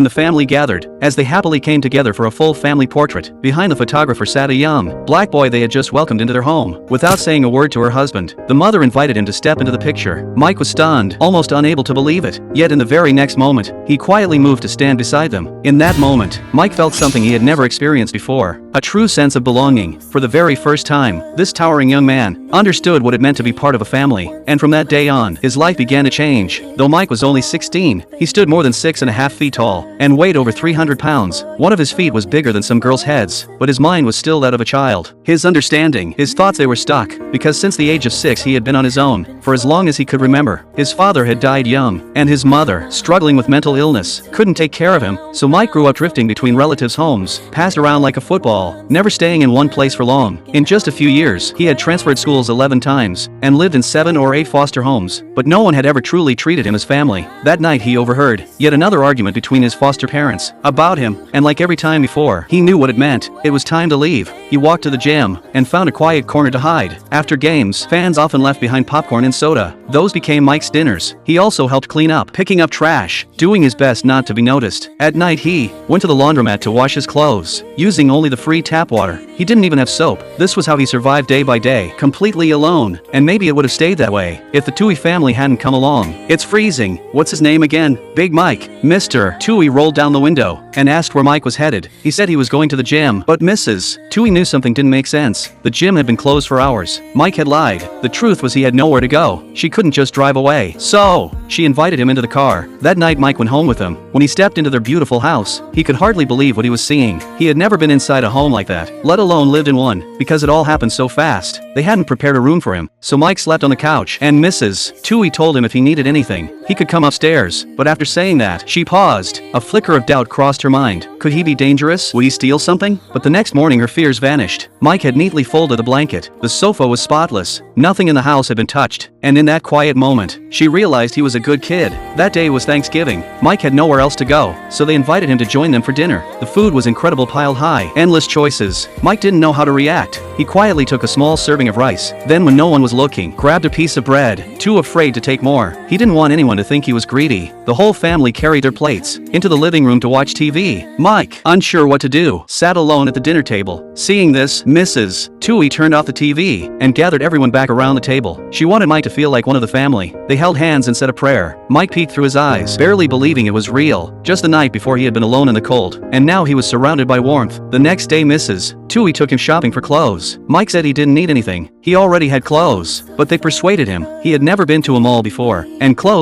The family gathered, as they happily came together for a full family portrait. Behind the photographer sat a young, black boy they had just welcomed into their home. Without saying a word to her husband, the mother invited him to step into the picture. Mike was stunned, almost unable to believe it. Yet in the very next moment, he quietly moved to stand beside them. In that moment, Mike felt something he had never experienced before. A true sense of belonging. For the very first time, this towering young man understood what it meant to be part of a family. And from that day on, his life began to change. Though Mike was only 16, he stood more than 6.5 feet tall and weighed over 300 pounds. One of his feet was bigger than some girls' heads, but his mind was still that of a child. His understanding, his thoughts, they were stuck, because since the age of 6 he had been on his own, for as long as he could remember. His father had died young, and his mother, struggling with mental illness, couldn't take care of him, so Mike grew up drifting between relatives' homes, passed around like a football, never staying in one place for long. In just a few years, he had transferred schools 11 times, and lived in 7 or 8 foster homes, but no one had ever truly treated him as family. That night he overheard yet another argument between his foster parents about him, and like every time before, he knew what it meant. It was time to leave. He walked to the gym and found a quiet corner to hide. After games, fans often left behind popcorn and soda. Those became Mike's dinners. He also helped clean up, picking up trash, doing his best not to be noticed. At night he went to the laundromat to wash his clothes, using only the free tap water. He didn't even have soap. This was how he survived day by day, completely alone, and maybe it would have stayed that way if the Toohey family hadn't come along. It's freezing. What's his name again? Big Mike. Mr. Toohey rolled down the window and asked where Mike was headed. He said he was going to the gym, but Mrs. Toohey knew something didn't make sense. The gym had been closed for hours. Mike had lied. The truth was he had nowhere to go. She couldn't just drive away. So, she invited him into the car. That night Mike went home with them. When he stepped into their beautiful house, he could hardly believe what he was seeing. He had never been inside a home like that, let alone lived in one, because it all happened so fast. They hadn't prepared a room for him, so Mike slept on the couch, and Mrs. Toohey told him if he needed anything, he could come upstairs. But after saying that, she paused. A flicker of doubt crossed her mind. Could he be dangerous? Would he steal something? But the next morning her fears vanished. Mike had neatly folded the blanket. The sofa was spotless. Nothing in the house had been touched. And in that quiet moment, she realized he was a good kid. That day was Thanksgiving. Mike had nowhere else to go, so they invited him to join them for dinner. The food was incredible, piled high, endless choices. Mike didn't know how to react. He quietly took a small serving of rice. Then when no one was looking, grabbed a piece of bread, too afraid to take more. He didn't want anyone to think he was greedy. The whole family carried their plates into the living room to watch TV. Mike, unsure what to do, sat alone at the dinner table. Seeing this, Mrs. Toohey turned off the TV and gathered everyone back around the table. She wanted Mike to feel like one of the family. They held hands and said a prayer. Mike peeked through his eyes, barely believing it was real. Just the night before he had been alone in the cold, and now he was surrounded by warmth. The next day Mrs. Toohey took him shopping for clothes. Mike said he didn't need anything. He already had clothes, but they persuaded him. He had never been to a mall before, and clothes